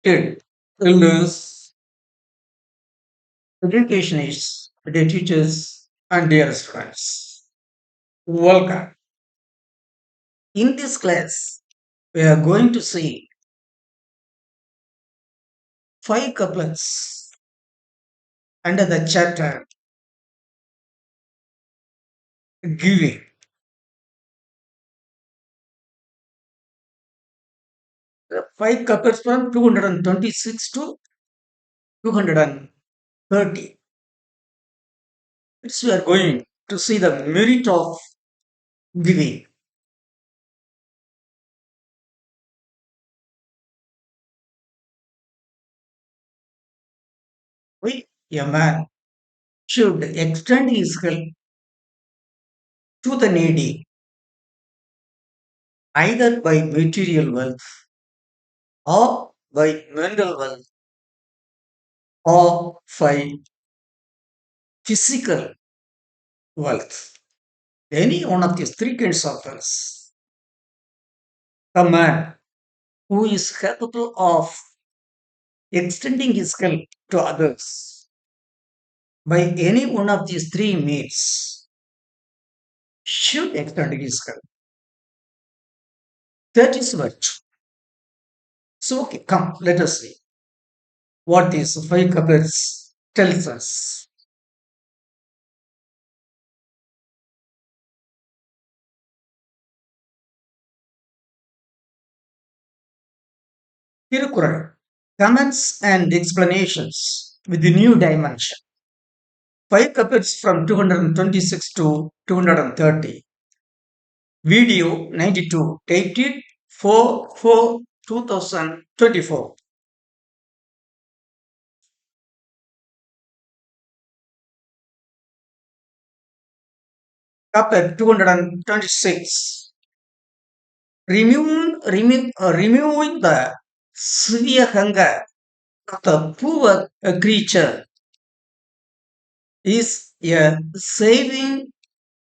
It elders, educationists, dear teachers, and dear friends. Welcome. In this class, we are going to see five couplets under the chapter Giving. The five couplets from 226 to 230. We are going to see the merit of giving. We, a man, should extend his help to the needy either by material wealth or by mental wealth or by physical wealth. Any one of these three kinds of wealth. A man who is capable of extending his help to others by any one of these three means should extend his help. That is virtue. So, okay, come, let us see what these five couplets tells us. Tirukural, comments and explanations with the new dimension. Five couplets from 226 to 230. Video 92, dated 4/4/2024. Couplet 226. Removing the severe hunger of the poor creature is a saving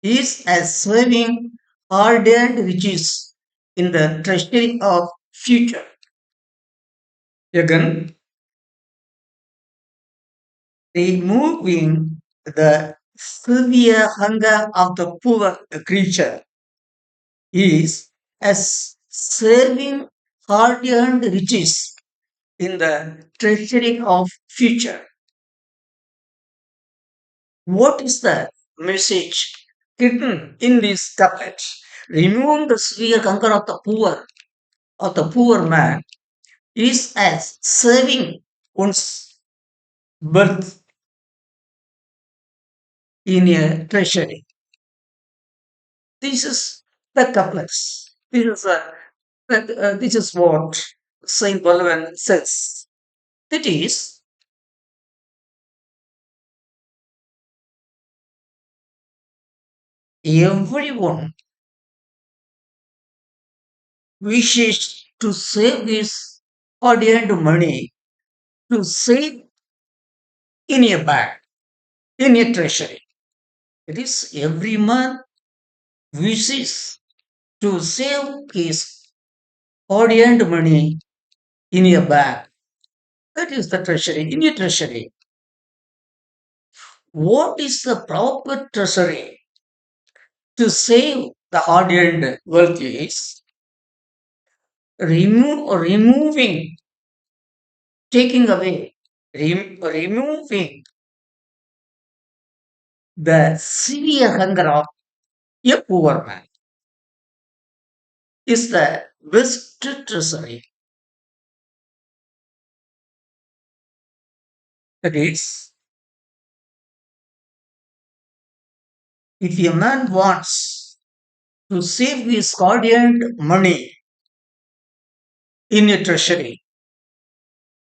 is as saving ardent riches in the treasury of future. Again, removing the severe hunger of the poor creature is as serving hard-earned riches in the treasury of future. What is the message hidden in this couplet? Removing the severe hunger of the poor man is as serving one's birth in a treasury. This is the couplets. This is what Saint Balavan says. That is, everyone wishes to save his hard-earned money to save in a bag, in a treasury. It is every man wishes to save his hard-earned money in a bag. That is the treasury, in a treasury. What is the proper treasury to save the hard-earned wealth is removing, taking away, removing the severe hunger of a poor man is the best treasury. That is, if a man wants to save his hard-earned money in a treasury,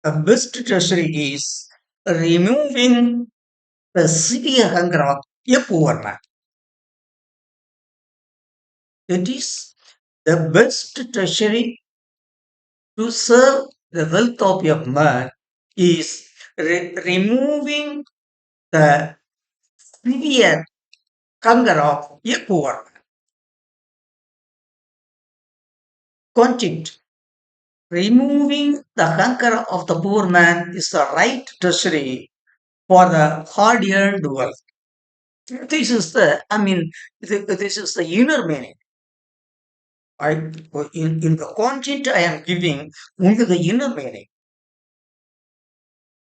the best treasury is removing the severe hunger of a poor man. That is the best treasury to serve the wealth of a man is removing the severe hunger of a poor man. Content. Removing the hunger of the poor man is the right treasury for the hard-earned wealth. This is the, I mean, this is the inner meaning. I, in the content I am giving only the inner meaning.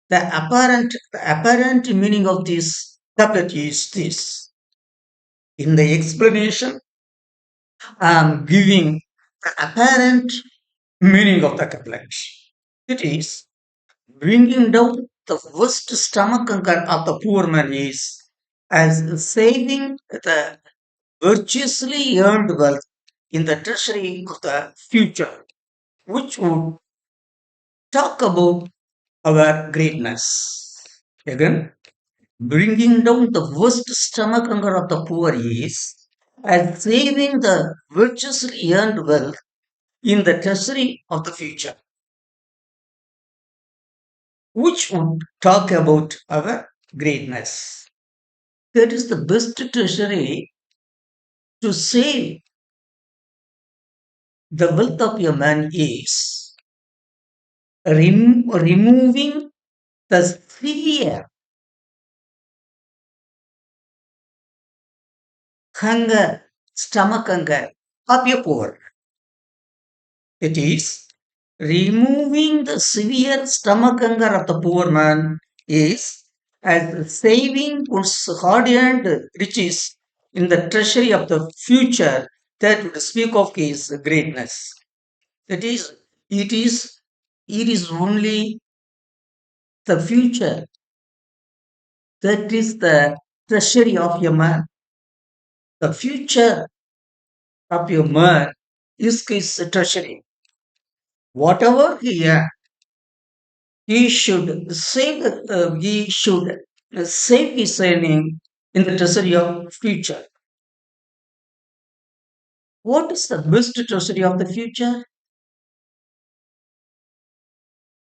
The apparent meaning of this couplet is this. In the explanation, I am giving the apparent meaning of the couplet. It is bringing down the worst stomach hunger of the poor man is as saving the virtuously earned wealth in the treasury of the future, which would talk about our greatness. Again, bringing down the worst stomach hunger of the poor is as saving the virtuously earned wealth in the treasury of the future, which would talk about our greatness. That is the best treasury to save the wealth of a man is removing the severe hunger, stomach hunger of a poor. It is removing the severe stomach hunger of the poor man is as saving one's hard-earned riches in the treasury of the future that would speak of his greatness. That is, it is, it is only the future that is the treasury of a man. The future of a man is his treasury. Whatever he has, he should save his earning in the treasury of future. What is the best treasury of the future?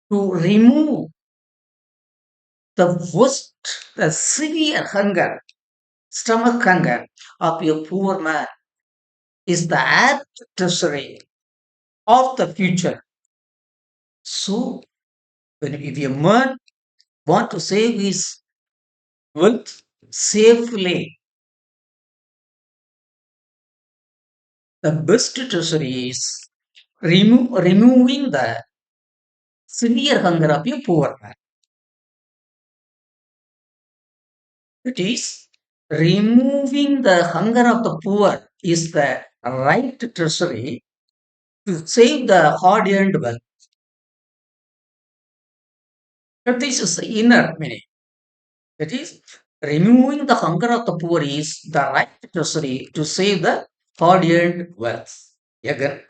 To remove the worst, the severe hunger, stomach hunger of a poor man is the apt treasury of the future. So, when if a man want to save his wealth safely, the best treasury is removing the severe hunger of a poor man. It is removing the hunger of the poor is the right treasury to save the hard-earned wealth. But this is the inner meaning. That is, removing the hunger of the poor is the right treasury to save the hard-earned wealth. Again,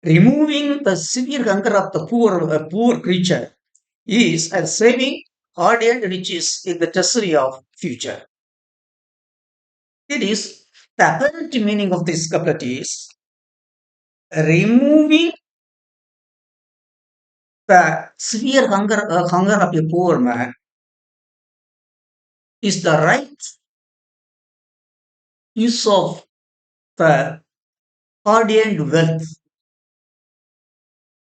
removing the severe hunger of the poor creature is a saving hard-earned riches in the treasury of future. It is the apparent meaning of this couplet is removing the severe hunger of a poor man is the right use of the hard-earned wealth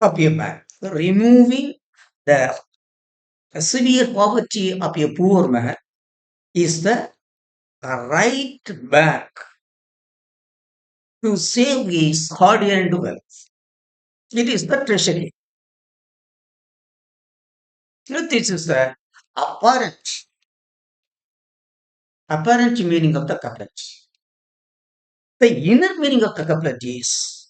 of a man. Removing the severe poverty of a poor man is the right bank to save his hard-earned wealth. It is the treasury. This is the apparent, apparent meaning of the couplet. The inner meaning of the couplet is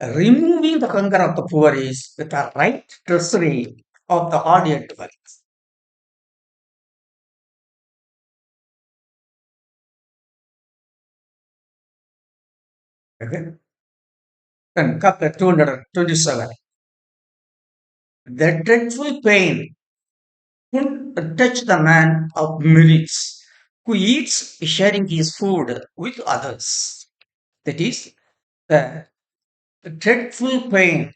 removing the hunger of the poor is with the right treasury of the hard-earned wealth. Okay? And couplet 227. The dreadful pain could touch the man of merits who eats sharing his food with others. That is, the dreadful pain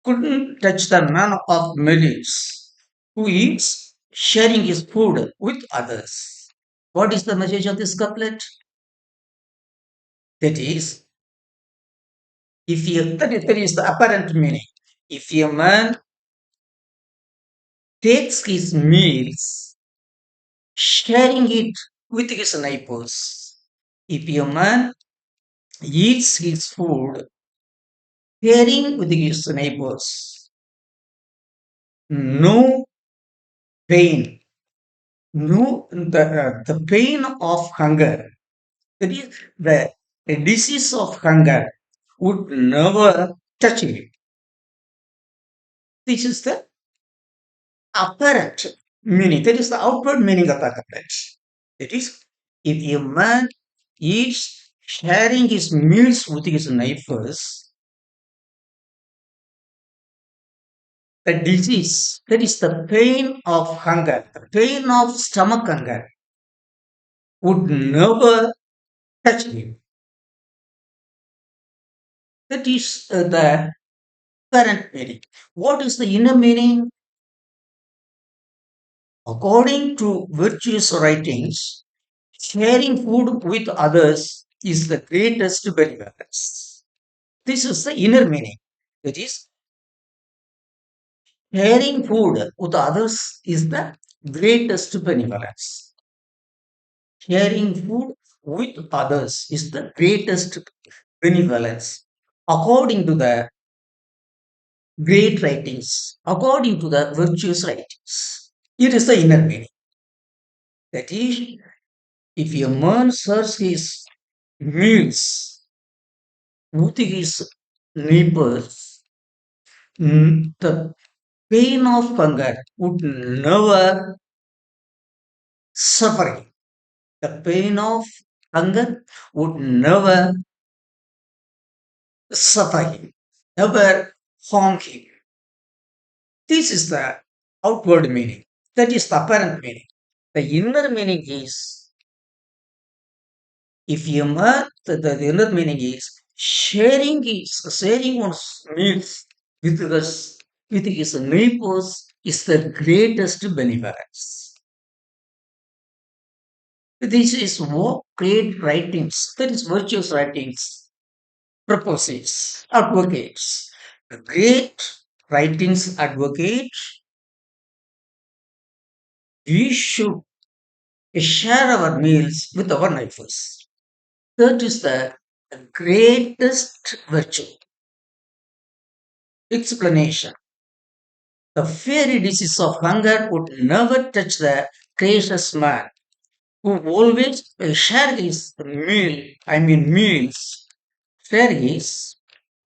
couldn't touch the man of merits who eats sharing his food with others. What is the message of this couplet? That is, That is the apparent meaning. If a man takes his meals, sharing it with his neighbors, if a man eats his food, sharing with his neighbors, no pain, the pain of hunger, that is the disease of hunger, would never touch him. This is the apparent meaning. That is the outward meaning of the couplet. That is, if a man eats sharing his meals with his neighbors, the disease, that is the pain of hunger, the pain of stomach hunger, would never touch him. That is the current meaning. What is the inner meaning? According to virtuous writings, sharing food with others is the greatest benevolence. This is the inner meaning. That is, sharing food with others is the greatest benevolence. Sharing food with others is the greatest benevolence. According to the great writings, according to the virtuous writings, it is the inner meaning. That is, if a man serves his meals with his neighbors, the pain of hunger would never suffer him. The pain of hunger would never suffer him, never harm him. This is the outward meaning. That is the apparent meaning. The inner meaning is, if you mark the inner meaning is sharing one's meals with us with his neighbors is the greatest benevolence. This is what great writings, that is virtuous writings, proposes, advocates. The great writings advocate we should share our meals with our neighbors. That is the greatest virtue. Explanation. The very disease of hunger would never touch the gracious man who always share his meals, share his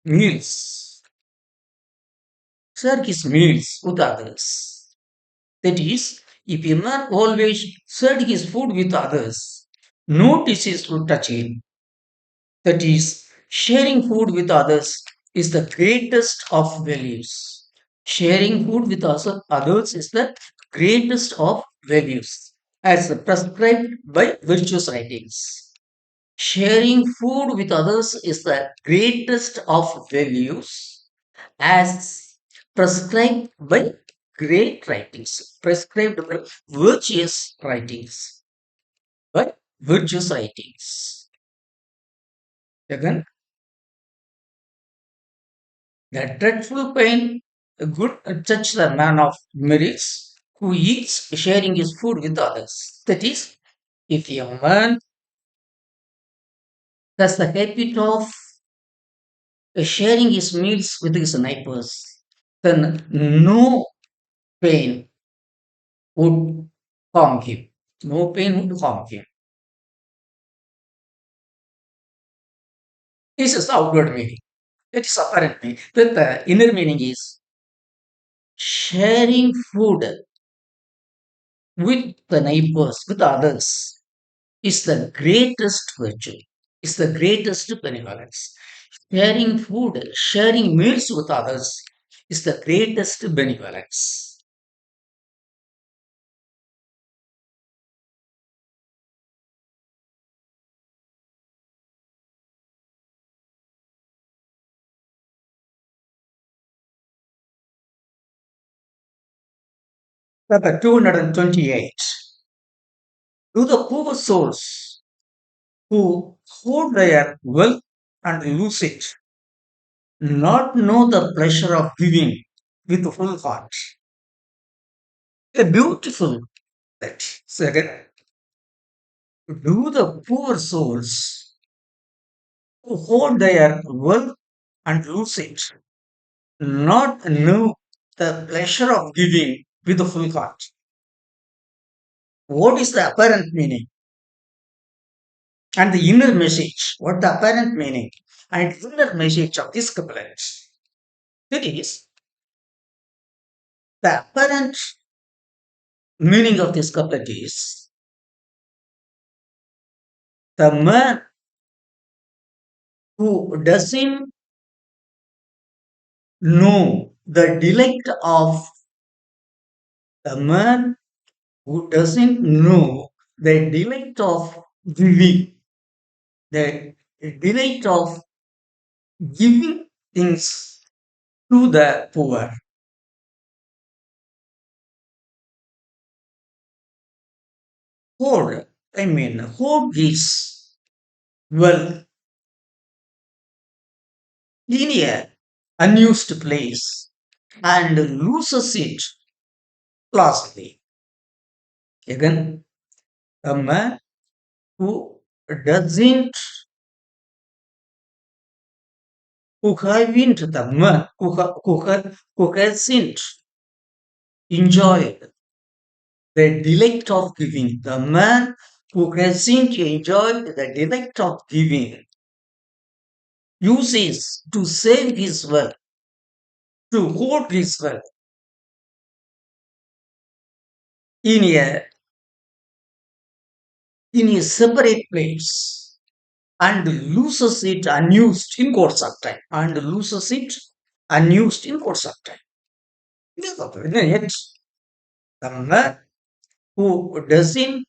meals, share his meals with others. That is, if a man always shared his food with others, no disease would touch him. That is, sharing food with others is the greatest of values. Sharing food with others is the greatest of values, as prescribed by virtuous writings. Sharing food with others is the greatest of values, as prescribed by great writings, prescribed by virtuous writings, by virtuous writings. Again, the dreadful pain good touch the man of merits who eats sharing his food with others. That is, if a man has the habit of sharing his meals with his neighbors, then no pain would harm him. No pain would harm him. This is the outward meaning. That is apparent meaning. But the inner meaning is sharing food with the neighbors, with others, is the greatest virtue, is the greatest benevolence. Sharing food, sharing meals with others is the greatest benevolence. Chapter 228. To the poor souls who hoard their wealth and lose it, not know the pleasure of giving with full heart. A beautiful that. Second, do the poor souls who hold their wealth and lose it, not know the pleasure of giving with a full heart. What is the apparent meaning and the inner message? What the apparent meaning and inner message of this couplet? It is the apparent meaning of this couplet is the man who doesn't know the delight of the man who doesn't know the delight of giving, the delight of giving things to the poor. Hoard, hoard gives wealth in a unused place and loses it lastly. Again, a man who doesn't, who haven't, the man who hasn't enjoyed the delight of giving, the man who hasn't enjoyed the delight of giving, uses to save his wealth, to hoard his wealth in a separate place and loses it unused in course of time and loses it unused in course of time. Yet, the man who doesn't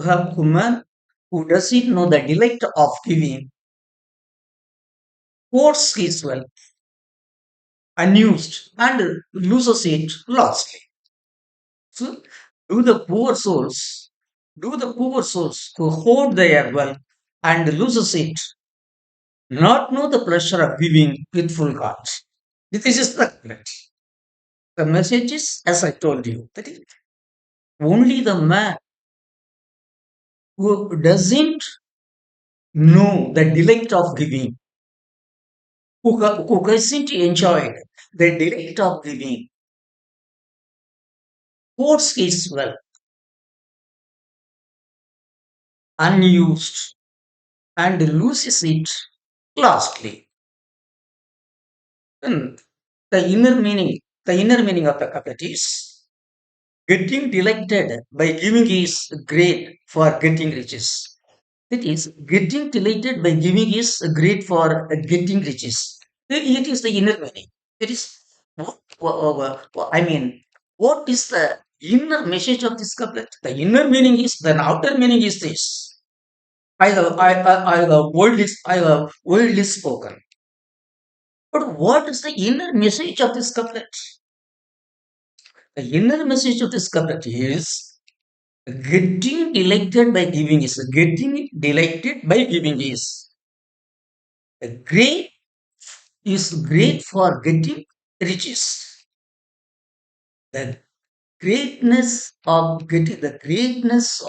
have woman who doesn't know the delight of giving hoards his wealth unused and loses it lastly. So, do the poor souls, do the poor souls who hoard their wealth and loses it not know the pleasure of giving with full heart? This is the correct. The message is, as I told you, that is only the man who doesn't know the delight of giving, who hasn't enjoyed the delight of giving, hoards his wealth unused and loses it lastly. And the inner meaning of the couplet is getting delighted by giving is great for getting riches. That is, getting delighted by giving is great for getting riches. It is the inner meaning. It is what is the inner message of this couplet? The inner meaning is, the outer meaning is this. I have worldly spoken. But what is the inner message of this couplet? The inner message of this couplet is getting delighted by giving is great is great for getting riches. The greatness of getting riches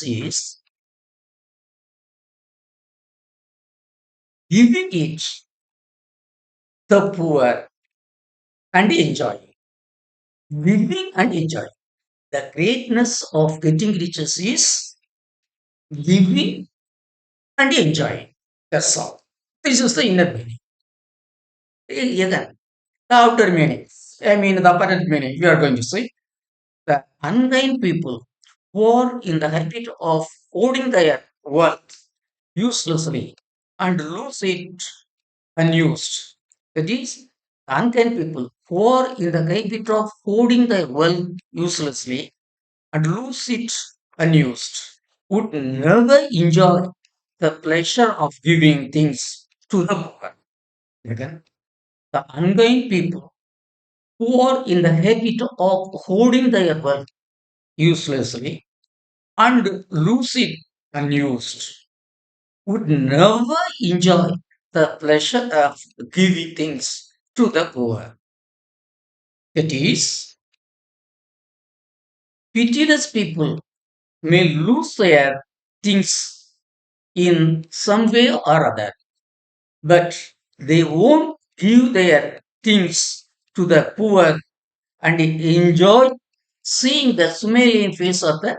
is giving it the poor and enjoying. Giving and enjoying. The greatness of getting riches is giving and enjoying. That's all. This is the inner meaning. Again, the outer meaning. The apparent meaning. We are going to say the unkind people who are in the habit of hoarding their wealth uselessly and lose it unused. That is, unkind people who are in the habit of hoarding their wealth uselessly and lose it unused would never enjoy the pleasure of giving things to the poor. Again, the unkind people who are in the habit of hoarding their wealth uselessly and lose it unused would never enjoy the pleasure of giving things to the poor. That is, pitiless people may lose their things in some way or other, but they won't give their things to the poor and enjoy seeing the smiling face of the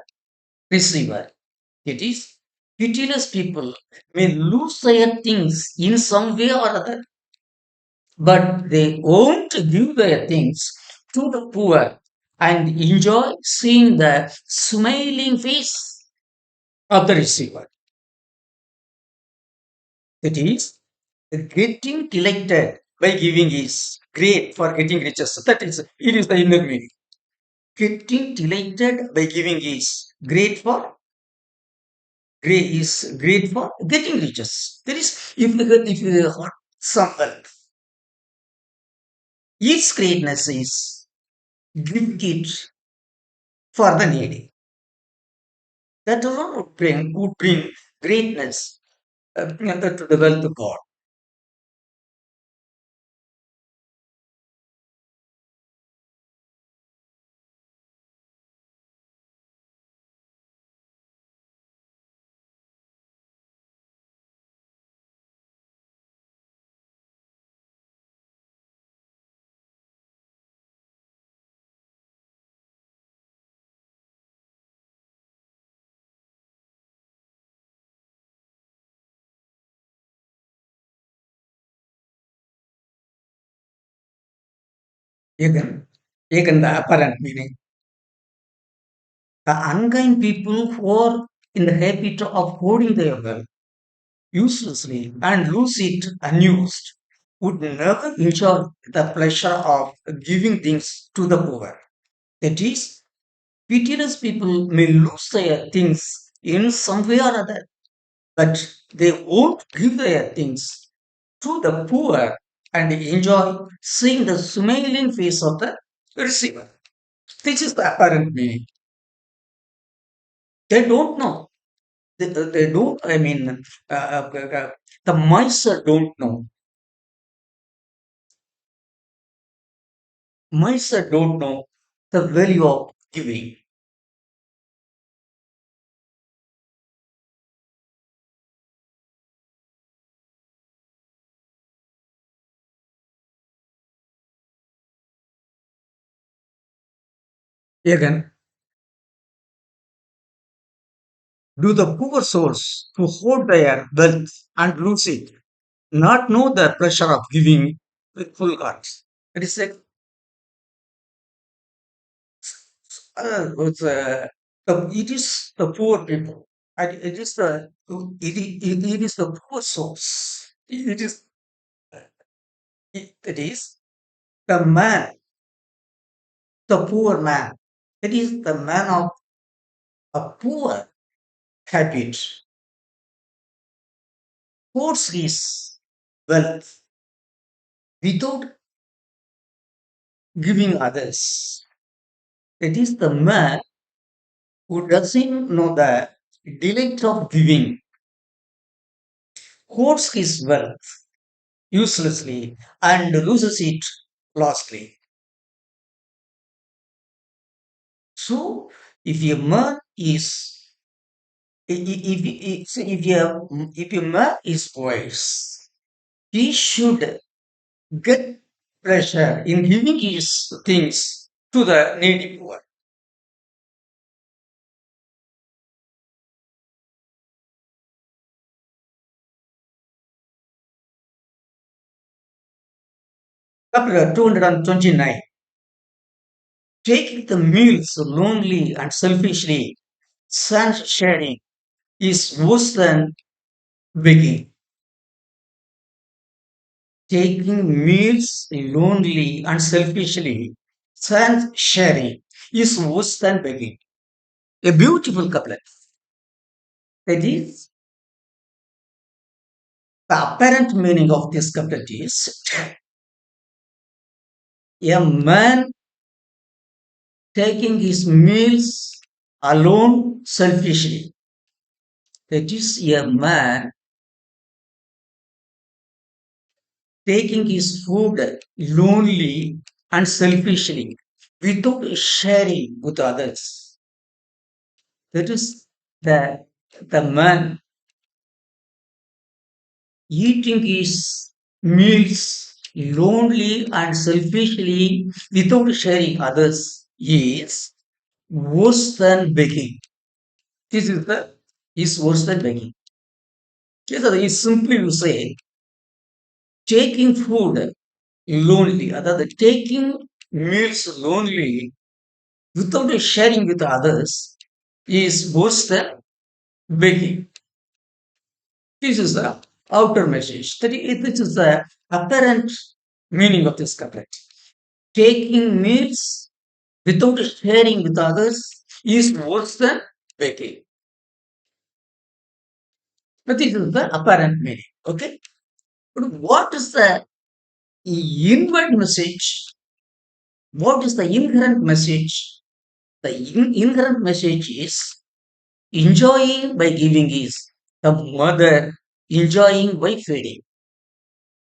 receiver. It is, pitiless people may lose their things in some way or other, but they won't give their things to the poor and enjoy seeing the smiling face of the receiver. That is, getting elected by giving is great for getting riches. That is, it is the inner meaning. Getting elected by giving is great for getting riches. There is, if you have some wealth, its greatness is give it for the needy. That alone would bring greatness to the wealth of God. Again, the apparent meaning. The unkind people who are in the habit of hoarding their wealth uselessly and lose it unused would never enjoy the pleasure of giving things to the poor. That is, pitiless people may lose their things in some way or other, but they won't give their things to the poor and enjoy seeing the smiling face of the receiver. This is the apparent meaning. They don't know. They don't, I mean, the miser don't know. Miser don't know the value of giving. Again, do the poor souls who hoard their wealth and lose it not know the pleasure of giving with full hearts? It is like it is the poor people, and it is the poor souls. It is the man, the poor man. It is the man of a poor habit, hoards his wealth without giving others. It is the man who doesn't know the delight of giving, hoards his wealth uselessly and loses it lastly. So, if a man is if a man is wise, he should get pleasure in giving his things to the needy poor. Chapter 229. Taking the meals lonely and selfishly, sans sharing, is worse than begging. Taking meals lonely and selfishly, sans sharing, is worse than begging. A beautiful couplet. That is, the apparent meaning of this couplet is a man taking his meals alone selfishly. That is, a man taking his food lonely and selfishly without sharing with others. That is the man eating his meals lonely and selfishly without sharing others is worse than begging. This is the is worse than begging. Yes, is simply you say taking food lonely, other taking meals lonely without sharing with others is worse than begging. This is the outer message. This is the apparent meaning of this couplet. Taking meals without sharing with others is worse than begging. But this is the apparent meaning. Okay. But what is the inward message? What is the inherent message? The inherent message is enjoying by giving is the mother enjoying by feeding.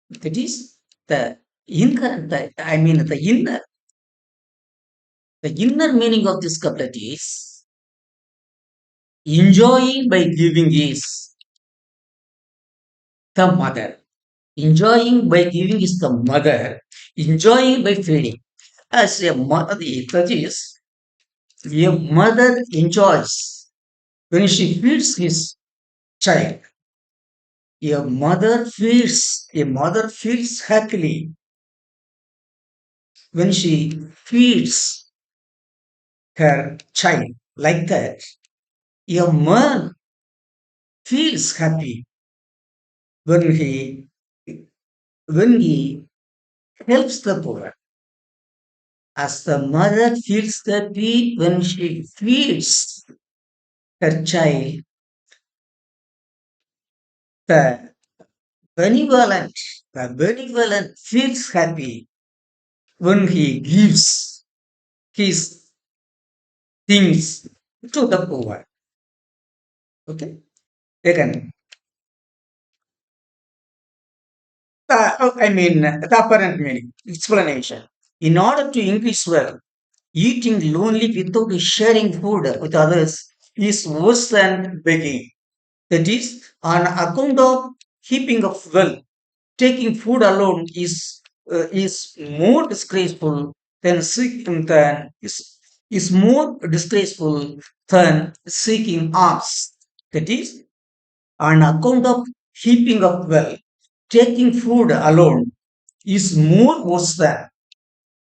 That is the inherent, the inner meaning of this couplet is enjoying by giving is the mother. Enjoying by giving is the mother. Enjoying by feeding. As a mother, that is, a mother enjoys when she feeds his child. A mother feels happily when she feeds her child. Like that, a man feels happy when he helps the poor. As the mother feels happy when she feeds her child, the benevolent, the benevolent feels happy when he gives his things to the poor. Okay? Again, the apparent meaning, explanation. In order to increase wealth, eating lonely without sharing food with others is worse than begging. That is, on account of heaping of wealth, taking food alone is more disgraceful than seeking than is more disgraceful than seeking alms. That is, on account of heaping of wealth, taking food alone is more worse than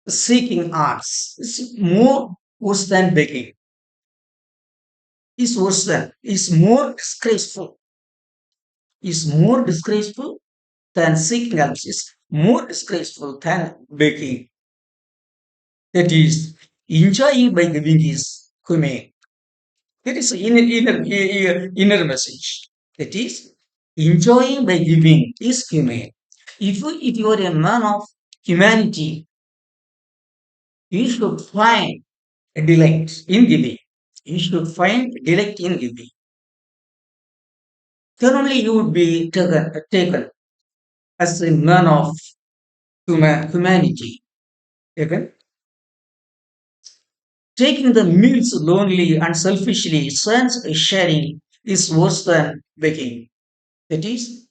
seeking alms. Is more worse than begging. Is more disgraceful. Is more disgraceful than seeking alms. Is more disgraceful than begging. That is, enjoying by giving is humane. That is inner message. That is, enjoying by giving is humane. If you are a man of humanity, you should find a delight in giving. You should find delight in giving. Then only you would be taken as a man of humanity. Okay? Taking the meals lonely and selfishly, sense sharing is worse than begging. That is,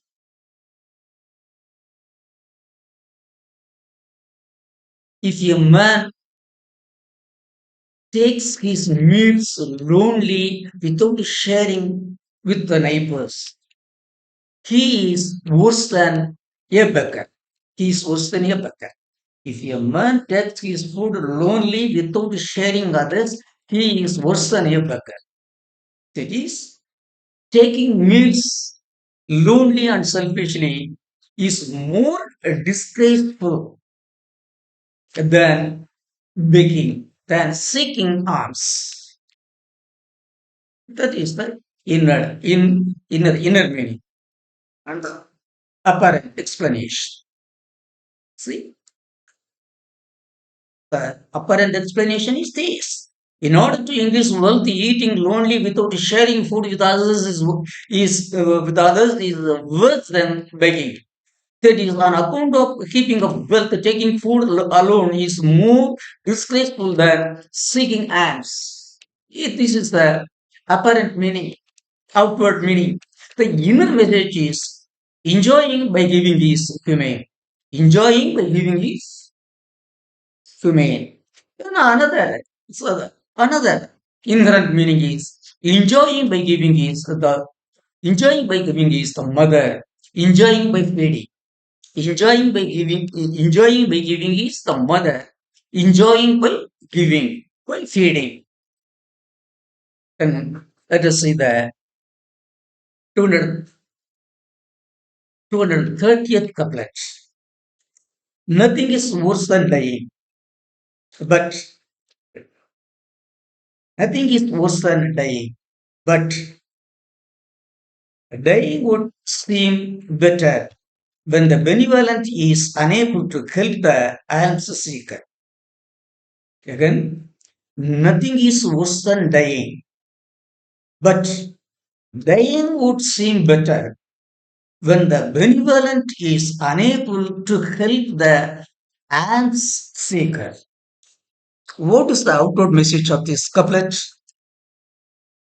if a man takes his meals lonely without sharing with the neighbors, he is worse than a beggar. He is worse than a beggar. If a man takes his food lonely without sharing others, he is worse than a beggar. That is, taking meals lonely and selfishly is more disgraceful than begging, than seeking alms. That is the inner meaning and the apparent explanation. See, the apparent explanation is this. In order to increase wealth, eating lonely without sharing food with others is worse than begging. That is on account of keeping of wealth, taking food alone is more disgraceful than seeking alms. This is the apparent meaning, outward meaning. The inner message is enjoying by giving is humane. Enjoying by giving is humane. And another inherent meaning is enjoying by giving is the mother, enjoying by feeding. Enjoying by giving is the mother. Enjoying by giving, by feeding. And let us see the 200, 230th couplet. Nothing is worse than dying, but nothing is worse than dying, but dying would seem better when the benevolent is unable to help the alms seeker. Again, nothing is worse than dying, but dying would seem better when the benevolent is unable to help the alms seeker. What is the outward message of this couplet?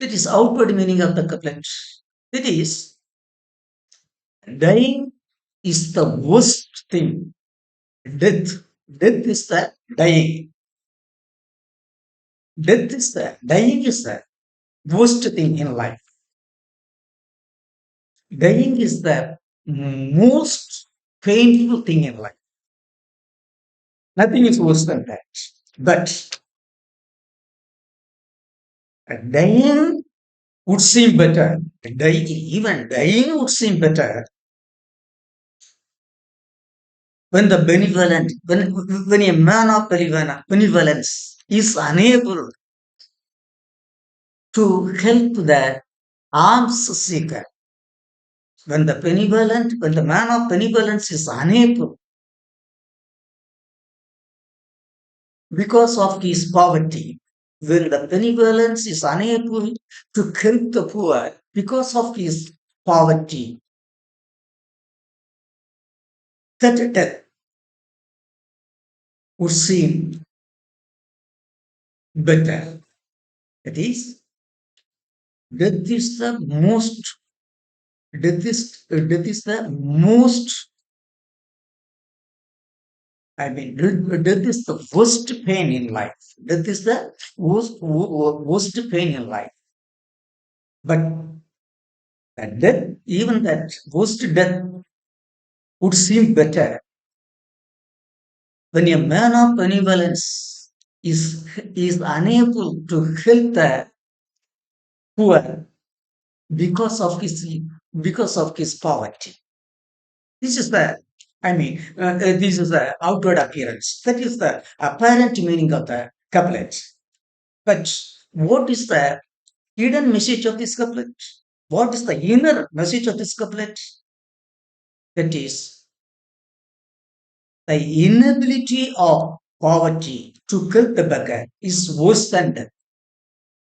That is outward meaning of the couplet. It is dying is the worst thing. Death. Death is the dying. Dying is the worst thing in life. Dying is the most painful thing in life. Nothing is worse than that. But dying would seem better. Even dying would seem better when the benevolent, when a man of benevolence is unable to help the alms seeker. When the man of benevolence is unable because of his poverty, when the benevolence is unable to help the poor because of his poverty, that death would seem better. That is, death is the most, death is the most, death is the worst pain in life. Death is the worst pain in life. But that death, even that worst death would seem better when a man of benevolence is unable to help the poor because of his poverty. This is the this is the outward appearance. That is the apparent meaning of the couplet. But what is the hidden message of this couplet? What is the inner message of this couplet? That is the inability of poverty to help the beggar is worse than death.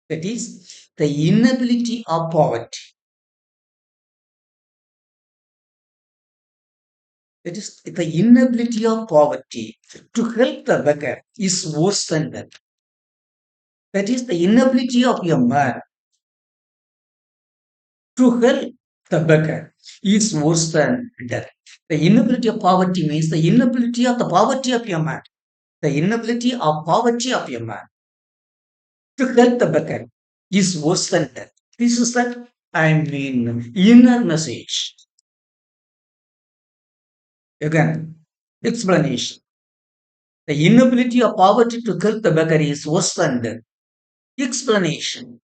That is the inability of poverty. That is the inability of poverty to help the beggar is worse than death. That is the inability of a man to help the beggar is worse than death. The inability of poverty means the inability of the poverty of a man. The inability of poverty of a man to help the beggar is worse than death. This is that inner message. Again, explanation. The inability of poverty to help the beggar is worse than death. Explanation.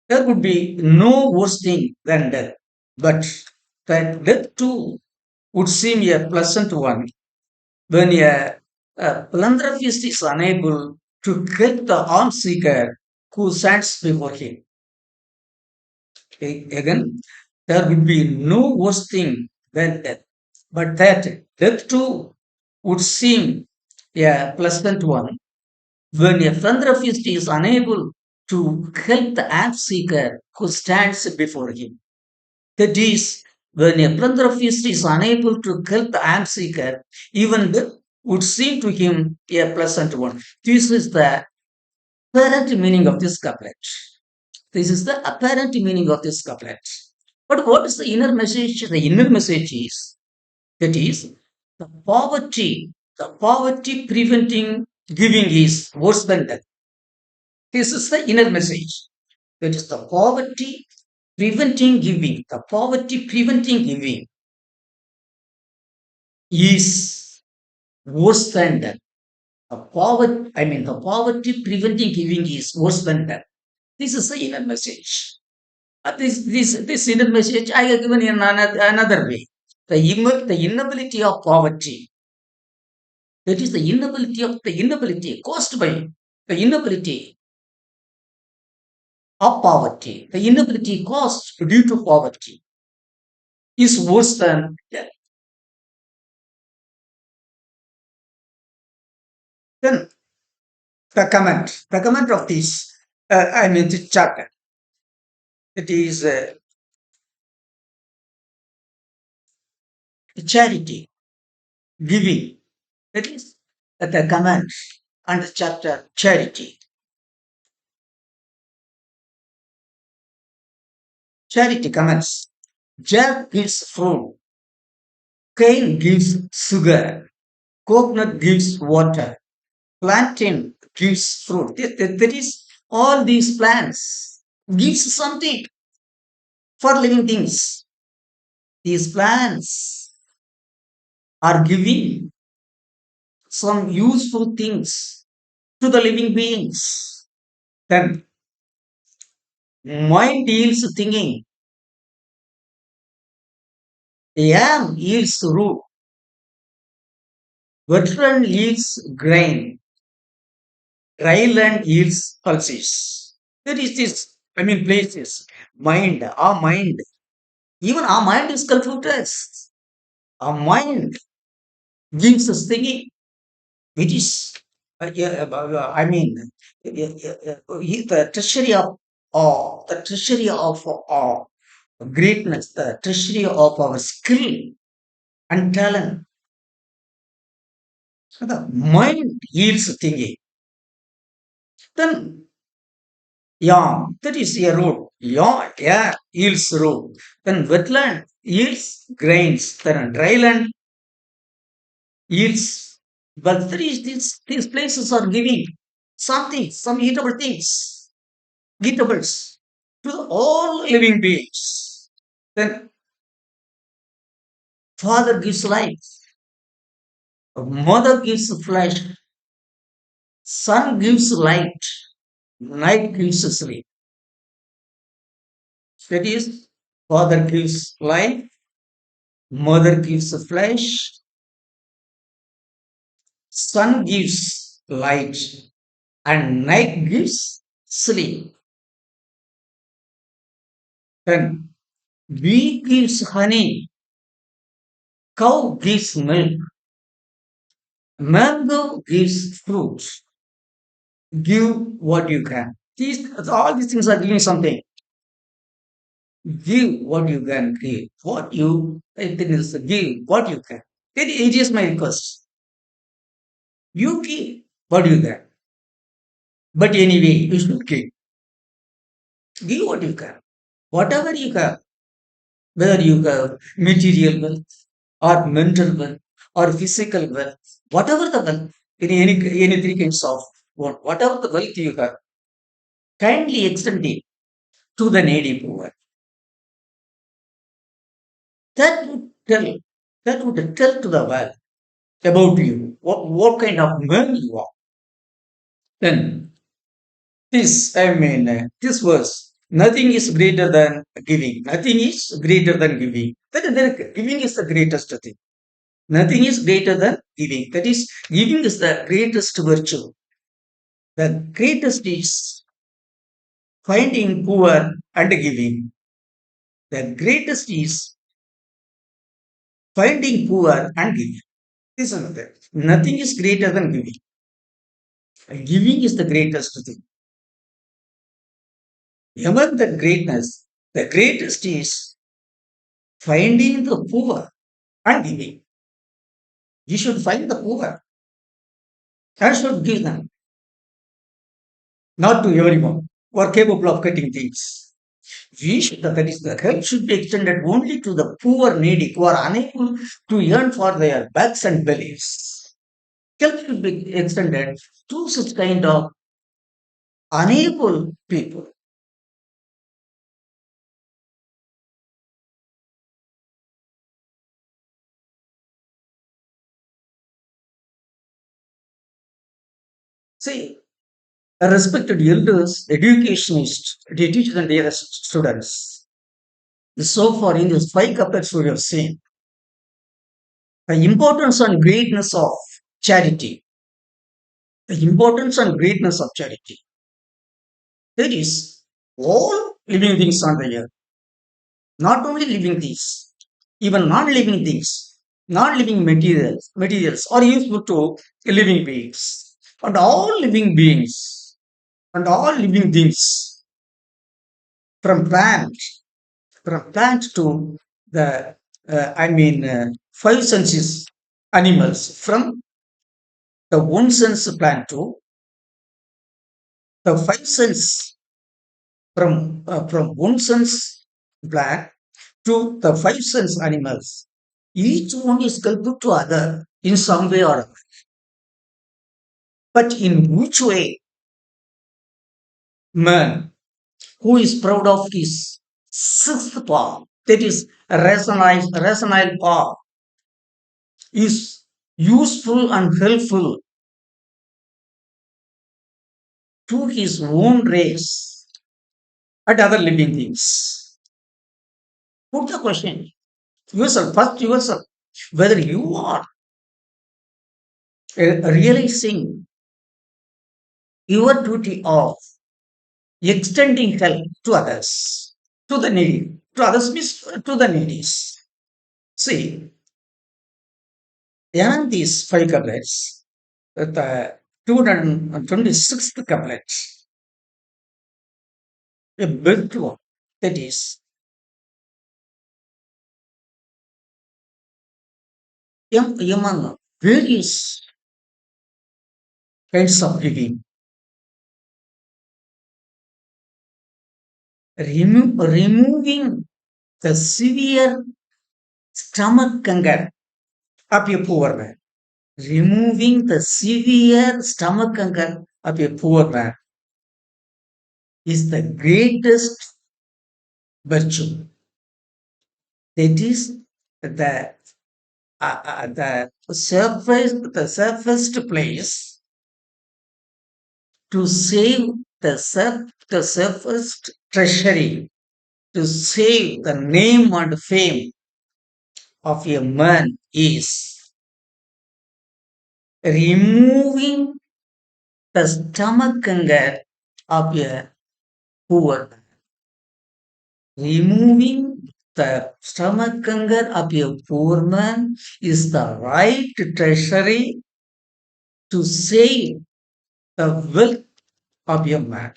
There would be no worse thing than death, but that death too would seem a pleasant one when a philanthropist is unable to help the alms seeker who stands before him. Again, there would be no worse thing than death, but that death too would seem a pleasant one when a philanthropist is unable to help the alms seeker who stands before him. That is When a philanthropist is unable to help the alms seeker, even death would seem to him a pleasant one. This is the apparent meaning of this couplet. This is the apparent meaning of this couplet. But what is the inner message? The inner message is that is the poverty preventing giving is worse than death. This is the inner message. That is the poverty preventing giving. The poverty preventing giving is worse than death. The poverty preventing giving is worse than death. This is the inner message. This inner message I have given in another way. The inability of poverty. That is the inability caused by the inability of poverty. The inability caused due to poverty is worse than death. Then the comment of this, this chapter, it is charity, giving. That is the comment and the chapter charity. Charity comments. Jack gives fruit, cane gives sugar, coconut gives water, plantain gives fruit. That is all these plants gives something for living things. These plants are giving some useful things to the living beings. Then mind yields thinking. Yam yields root. Veteran yields grain. Dry land yields pulses. There is this, places. Mind, our mind. Even our mind is confused. Our mind gives us thinking. It is, yeah, the treasury of awe, the treasury of awe, greatness, the treasury of our skill and talent. So the mind yields thinking. Then yam, that is a road. Yeah, yields road. Then wetland yields grains. Then dry land yields. But these places are giving something, some eatable things, eatables to all living beings. Then Father gives life, Mother gives flesh, Sun gives light, night gives sleep. That is, Father gives life, Mother gives flesh, Sun gives light, and night gives sleep. Then bee gives honey, cow gives milk, mango gives fruits. Give what you can. All these things are giving something. Give what you can give. I think is give what you can. It is my request. You give what you can. But anyway, you should give. Give what you can. Whatever you have, whether you have material wealth or mental wealth or physical wealth, whatever the wealth, any three kinds of wealth, whatever the wealth you have, kindly extend it to the needy poor. That would tell, that would tell to the world about you, what kind of man you are. Then this verse, nothing is greater than giving. Nothing is greater than giving. Giving is the greatest thing. Nothing is greater than giving. That is, giving is the greatest virtue. The greatest is finding poor and giving. The greatest is finding poor and giving. This is another. Nothing is greater than giving. Giving is the greatest thing. Among the greatness, the greatest is finding the poor and giving. You should find the poor and should give them, not to everyone who are capable of getting things. We should, that is, the help should be extended only to the poor needy who are unable to earn for their backs and bellies. Help should be extended to such kind of unable people. See, respected elders, educationists, they teach the dear students. So far in these five couplets we have seen the importance and greatness of charity. The importance and greatness of charity. There is all living things on the earth, not only living things, even non-living things, non-living materials are useful to living beings. And all living beings and all living things, from plant, from plant to the, five senses animals, from the one sense plant to the five sense, from one sense plant to the five sense animals. Each one is connected to other in some way or other. But in which way man, who is proud of his sixth paw, that is rational paw, is useful and helpful to his own race and other living things. Put the question yourself, first yourself, whether you are realizing your duty of extending help to others, to the needy, to others means to the needy. See, beyond these five couplets, the 226th couplet, a big one, that is, among various kinds of giving, removing the severe stomach hunger of a poor man. Removing the severe stomach hunger of a poor man is the greatest virtue. That is the the safest place to save the safest treasury, to save the name and fame of a man is removing the stomach hunger of a poor man. Removing the stomach hunger of a poor man is the right treasury to save the wealth of a man.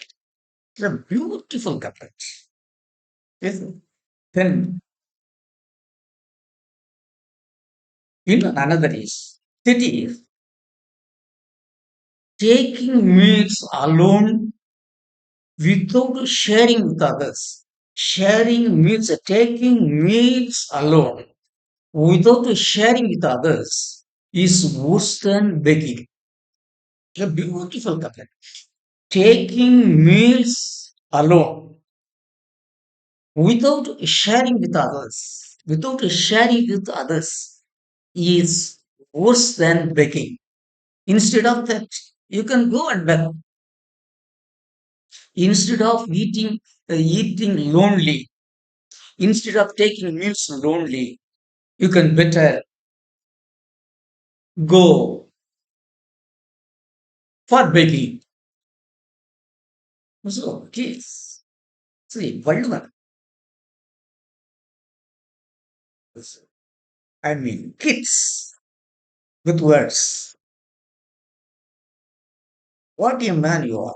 It's a beautiful couplet. Isn't it? Then, another is, that is taking meals alone without sharing with others. Sharing means taking meals alone without sharing with others is worse than begging. A beautiful couplet. Taking meals alone without sharing with others is worse than begging. Instead of that, you can go and beg. Instead of eating lonely, instead of taking meals lonely, you can better go for begging. So, kids, see, Valluvan, kids with words. What a man you are.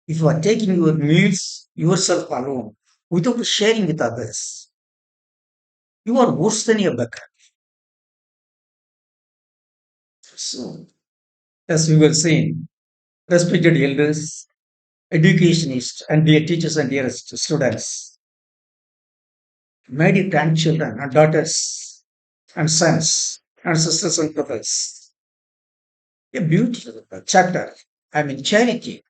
If you are taking your meals yourself alone without sharing with others, You are worse than your beggar. So, as we were saying, respected elders, educationists, and dear teachers and dearest students, my dear grandchildren and daughters and sons and sisters and brothers, a beautiful chapter. I mean, charity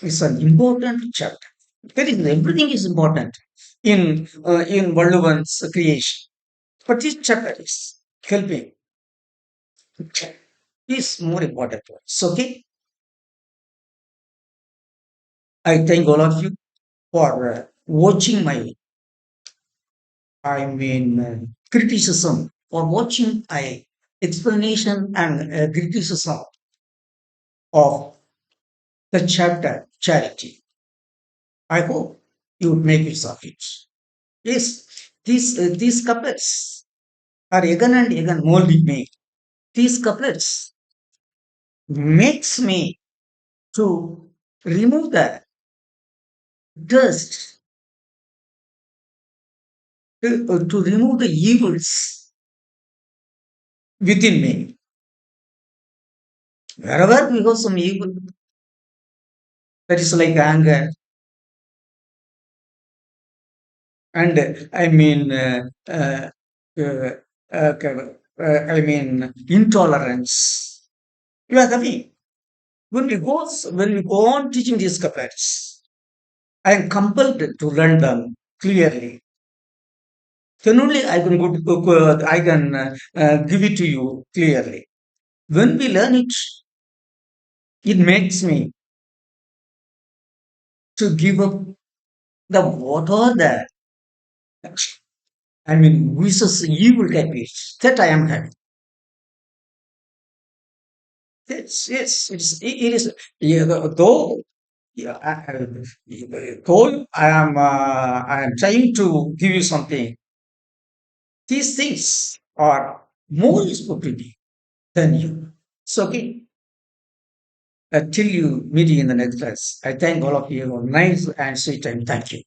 is an important chapter. Everything is important in Valluvan's creation. But this chapter is helping is more important to us. Okay, I thank all of you for watching my, I mean, criticism, for watching my explanation and criticism of the chapter charity. I hope you would make use of it. Yes, these couplets are again and again molding me. These couplets makes me to remove the dust, to remove the evils within me. Wherever we have some evil, that is like anger, and uh, I mean intolerance. You are having when we go on teaching these couplets, I am compelled to learn them clearly. Then only I can give it to you clearly. When we learn it, it makes me to give up the what are the vicious evil habits that I am having. It is, yeah, though, yeah, though I am trying to give you something, these things are more useful to me than you. So, okay, till you meet you in the next class, I thank all of you. Nice and sweet time. Thank you.